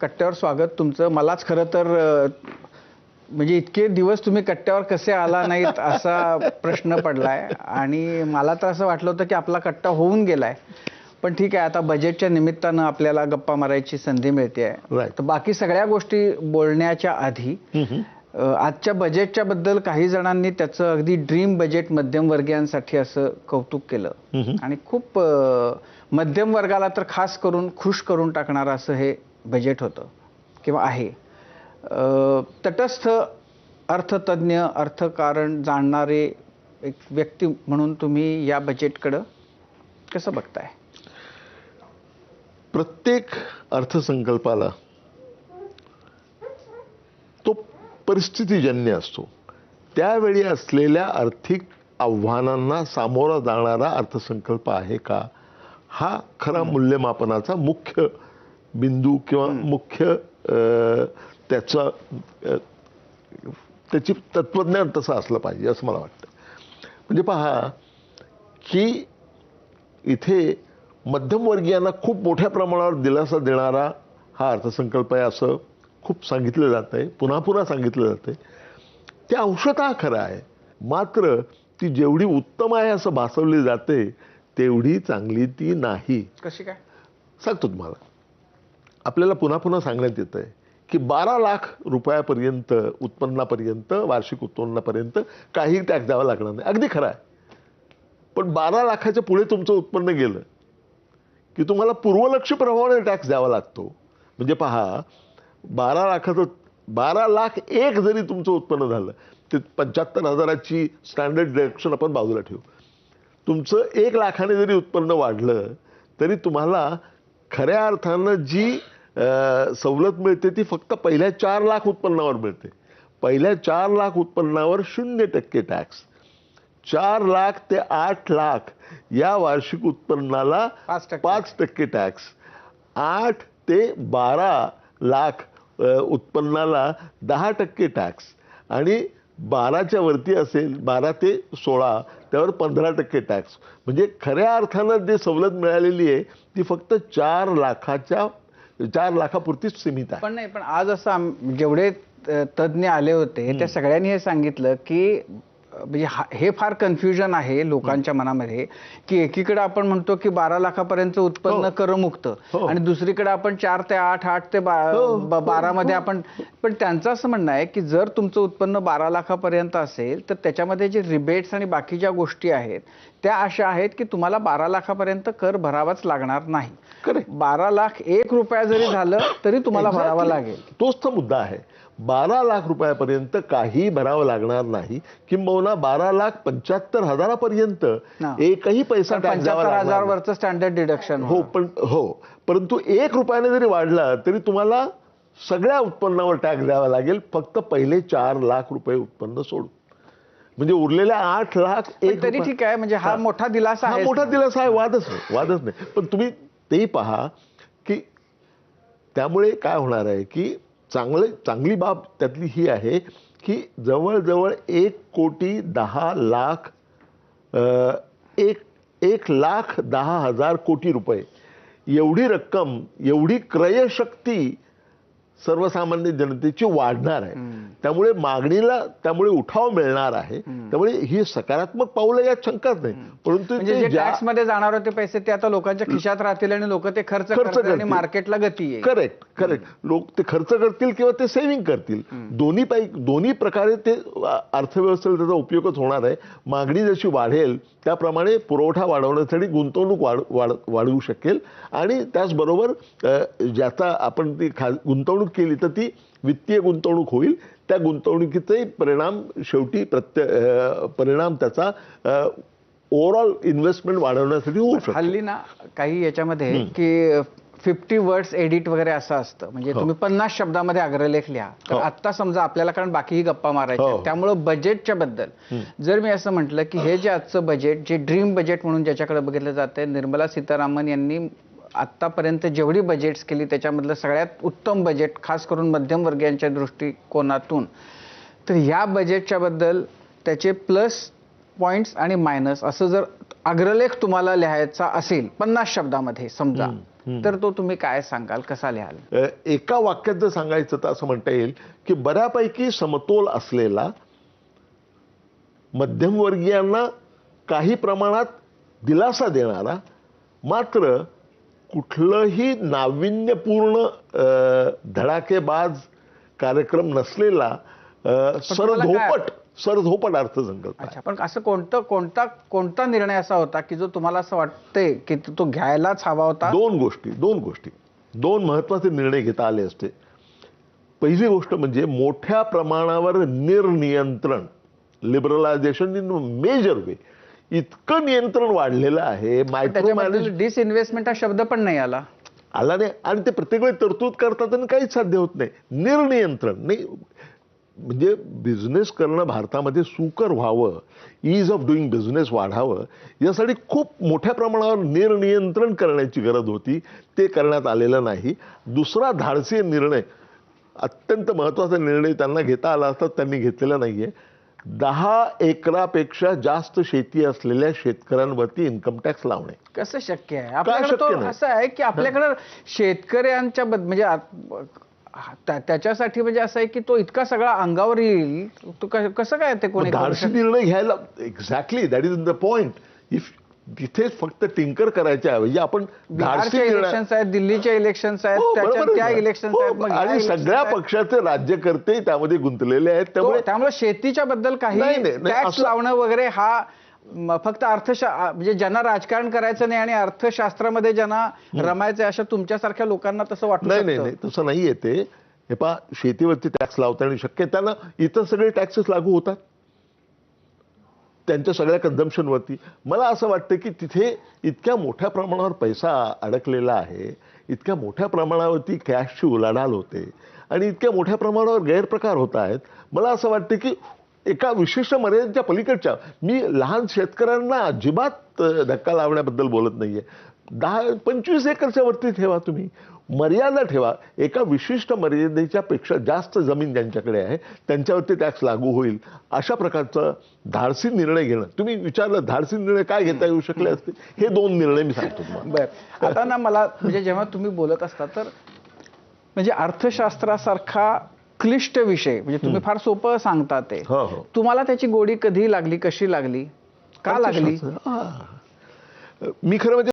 कट्ट्यावर स्वागत तुमचं. मलाच खरं तर म्हणजे इतके दिवस तुम्ही कट्ट्यावर कसे आला नाहीत असा प्रश्न पडलाय आणि मला तर असं वाटलं होतं की आपला कट्टा होऊन गेलाय. पण ठीक आहे, आता बजेटच्या निमित्तानं आपल्याला गप्पा मारायची संधी मिळते आहे. तर बाकी सगळ्या गोष्टी बोलण्याच्या आधी आजच्या बजेटच्या बद्दल काही जणांनी त्याचं अगदी ड्रीम बजेट मध्यमवर्गीयांसाठी असं कौतुक केलं आणि खूप मध्यम वर्गाला तर खास करून खुश करून टाकणारं असं हे बजेट होतं किंवा आहे. तटस्थ अर्थतज्ञ अर्थकारण जाणणारे एक व्यक्ती म्हणून तुम्ही या बजेटकडे कसं बघताय? प्रत्येक अर्थसंकल्पाला तो परिस्थितीजन्य असतो. त्यावेळी असलेल्या आर्थिक आव्हानांना सामोरा जाणारा अर्थसंकल्प आहे का, हा खरा मूल्यमापनाचा मुख्य बिंदू किंवा मुख्य त्याची तत्वज्ञान तसं असलं पाहिजे असं मला वाटतं. म्हणजे पहा की इथे मध्यमवर्गीयांना खूप मोठ्या प्रमाणावर दिलासा देणारा हा अर्थसंकल्प आहे असं खूप सांगितलं जात आहे, पुन्हा पुन्हा सांगितलं जात आहे. ते अंशतः खरं आहे, मात्र ती जेवढी उत्तम आहे असं भासवली जाते तेवढी चांगली ती नाही. कशी काय सांगतो तुम्हाला. आपल्याला पुन्हा पुन्हा सांगण्यात येत आहे की 12 लाख रुपयापर्यंत उत्पन्नापर्यंत, वार्षिक उत्पन्नापर्यंत काही टॅक्स द्यावा लागणार नाही. अगदी खरं आहे. पण 12 लाखाच्या पुढे तुमचं उत्पन्न गेलं की तुम्हाला पूर्वलक्ष्य प्रमाणे टॅक्स द्यावा लागतो. म्हणजे पहा, 12 लाख एक जरी तुमचं उत्पन्न झालं ते 75,000ची स्टँडर्ड डिडक्शन आपण बाजूला ठेवू. तुमचं 1 लाखाने जरी उत्पन्न वाढलं तरी तुम्हाला खऱ्या अर्थानं जी सवलत मिळते ती फक्त पहिल्या 4 लाख उत्पन्नावर मिळते. पहिल्या 4 लाख उत्पन्नावर 0% टॅक्स. 4 लाख ते 8 लाख या वार्षिक उत्पन्नाला 5% टॅक्स. 8 ते 12 लाख उत्पन्नाला 10% टॅक्स आणि 12च्या वरती असेल 12 ते 16 त्यावर 15% टॅक्स. म्हणजे खऱ्या अर्थानं जी सवलत मिळालेली आहे ती फक्त 4 लाखापुरतीच सीमित आहे. पण नाही, पण आज असं जेवढे तज्ञ आले होते त्या सगळ्यांनी हे सांगितलं की म्हणजे हे फार कन्फ्युजन आहे लोकांच्या मनामध्ये की एकीकडे आपण म्हणतो की 12 लाखापर्यंत उत्पन्न करमुक्त आणि दुसरीकडे आपण 4 ते 8, 8 ते 12 मध्ये आपण. पण त्यांचं असं म्हणणं आहे की जर तुमचं उत्पन्न 12 लाखापर्यंत असेल तर त्याच्यामध्ये जे रिबेट्स आणि बाकीच्या गोष्टी आहेत त्या अशा आहेत की तुम्हाला 12 लाखापर्यंत कर भरावाच लागणार नाही. 12 लाख 1 रुपया जरी झालं तरी तुम्हाला भरावा लागेल. तोच तर मुद्दा आहे. 12 लाख रुपयापर्यंत काही भरावं लागणार नाही, किंबहुना 12,75,000 एकही पैसा टॅक्स द्यावा लागणार नाही. 75,000 वरचं स्टँडर्ड डिडक्शन. परंतु 1 रुपयाने जरी वाढला तरी तुम्हाला सगळ्या उत्पन्नावर टॅक्स द्यावा लागेल, फक्त पहिले 4 लाख रुपये उत्पन्न सोडून. म्हणजे उरलेल्या 8 लाख तरी ठीक आहे. म्हणजे हा मोठा दिलासा आहे. मोठा दिलासा आहे, वादच नाही. पण तुम्ही तेही पहा की त्यामुळे काय होणार आहे की चांगली बाब त्यातली ही आहे की जवळजवळ 1,10,00,000 कोटी रुपये एवढी रक्कम, एवढी क्रयशक्ती सर्वसामान्य जनतेची वाढणार आहे. त्यामुळे उठाव मिळणार आहे. त्यामुळे ही सकारात्मक पाऊल यात शंकाच नाही. परंतु जे टॅक्स मध्ये जाणार होते पैसे ते आता लोकांच्या खिशात राहतील आणि लोक ते खर्च करतील आणि मार्केटला गती येईल. करेक्ट. लोक ते खर्च करतील किंवा ते सेव्हिंग करतील. दोन्ही प्रकारे ते अर्थव्यवस्थेला त्याचा उपयोगच होणार आहे. मागणी जशी वाढेल त्याप्रमाणे पुरवठा वाढवण्यासाठी गुंतवणूक वाढवू शकेल आणि त्याचबरोबर ज्याचा आपण ती गुंतवणूक केली तर ती वित्तीय गुंतवणूक होईल. त्या गुंतवणुकीचे परिणाम शेवटी परिणाम त्याचा ओव्हरऑल इन्व्हेस्टमेंट वाढवण्यासाठी होऊ शकतो. हल्ली ना काही याच्यामध्ये की 50 वर्ड्स एडिट वगैरे असं असतं. म्हणजे तुम्ही 50 शब्दामध्ये अग्रलेख लिहा. तर आता समजा आपल्याला कारण बाकीही गप्पा मारायच्या त्यामुळं बजेटच्या बद्दल जर मी असं म्हटलं की हे जे आजचं बजेट जे ड्रीम बजेट म्हणून ज्याच्याकडे बघितलं जातंय, निर्मला सीतारामन यांनी आतापर्यंत जेवढी बजेट्स केली त्याच्यामधलं सगळ्यात उत्तम बजेट खास करून मध्यमवर्गीयांच्या दृष्टिकोनातून, तर ह्या बजेटच्या बद्दल त्याचे प्लस पॉइंट्स आणि मायनस असं जर अग्रलेख तुम्हाला लिहायचा असेल 50 शब्दामध्ये समजा तर तो तुम्ही काय सांगाल, कसा लिहाल? एका वाक्यात जर सांगायचं तर असं म्हणता येईल की बऱ्यापैकी समतोल असलेला, मध्यमवर्गीयांना काही प्रमाणात दिलासा देणारा, मात्र कुठलंही नाविन्यपूर्ण धडाकेबाज कार्यक्रम नसलेला सरधोपट अर्थसंकल्प आहे. अच्छा, पण असं कोणता निर्णय असा होता की जो तुम्हाला असं वाटतंय की तो घ्यायलाच हवा होता? दोन महत्वाचे निर्णय घेता आले असते. पहिली गोष्ट म्हणजे मोठ्या प्रमाणावर निर्नियंत्रण, लिबरलायझेशन इन मेजर वे, इतकं नियंत्रण वाढलेलं आहे. मायक्रो मॅनेज, डिसइन्व्हेस्टमेंट हा शब्द पण नाही आला नाही, आणि ते प्रत्येक वेळी तरतूद करतात आणि काहीच साध्य होत नाही. निर्नियंत्रण नाही म्हणजे बिझनेस करणं भारतामध्ये सुकर व्हावं, ईज ऑफ डुईंग बिझनेस वाढावं, यासाठी खूप मोठ्या प्रमाणावर निर्नियंत्रण करण्याची गरज होती. ते करण्यात आलेलं नाही. दुसरा धाडसी निर्णय, अत्यंत महत्वाचा निर्णय त्यांना घेता आला असता, त्यांनी घेतलेला नाहीये. 10 एकरापेक्षा जास्त शेती असलेल्या शेतकऱ्यांवरती इन्कम टॅक्स लावणे. कसं शक्य आहे? आपल्याकडे तो असं आहे की आपल्याकडे शेतकऱ्यांच्या म्हणजे त्याच्यासाठी म्हणजे असं आहे की तो इतका सगळा अंगावर येईल, तो कसं काय ते कोणी धाडसी निर्णय घ्यायला, exactly that is the point. If तिथे फक्त टिंकर करायच्या ऐवजी आपण बिहारचे इलेक्शन्स आहेत, दिल्लीचे इलेक्शन्स आहेत, त्या इलेक्शन्स आहेत, आणि सगळ्या पक्षाचे राज्यकर्ते त्यामध्ये गुंतलेले आहेत. त्यामुळे शेतीच्या बद्दल काही टॅक्स लावणं वगैरे हा फक्त म्हणजे ज्यांना राजकारण करायचं नाही आणि अर्थशास्त्रामध्ये ज्यांना रमायचं अशा तुमच्यासारख्या लोकांना तसं वाटतं? नाही, तसं नाहीये ते. हे पहा, शेतीवरती टॅक्स लावताना शक्य त्यांना इतर सगळे टॅक्सेस लागू होतात त्यांच्या सगळ्या कन्झम्पशनवरती. मला असं वाटतं की तिथे इतक्या मोठ्या प्रमाणावर पैसा अडकलेला आहे, इतक्या मोठ्या प्रमाणावरती कॅशची उलाढाल होते आणि इतक्या मोठ्या प्रमाणावर गैरप्रकार होत आहेत. मला असं वाटतं की एका विशिष्ट मर्यादेच्या पलीकडच्या, मी लहान शेतकऱ्यांना अजिबात धक्का लावण्याबद्दल बोलत नाहीये. 10-25 एकरच्या वरती ठेवा, तुम्ही मर्यादा ठेवा. एका विशिष्ट मर्यादेच्या पेक्षा जास्त जमीन ज्यांच्याकडे आहे त्यांच्यावरती टॅक्स लागू होईल, अशा प्रकारचा धाडसी निर्णय घेणं. तुम्ही विचारलं धाडसी निर्णय काय घेता येऊ शकले असते, हे 2 निर्णय मी सांगतो तुम्हाला. बरं, आता ना मला म्हणजे जेव्हा तुम्ही बोलत असता तर म्हणजे अर्थशास्त्रासारखा क्लिष्ट विषय म्हणजे तुम्ही फार सोपं सांगता ते, तुम्हाला त्याची गोडी कधी लागली, कशी लागली, का लागली? मी खरं म्हणजे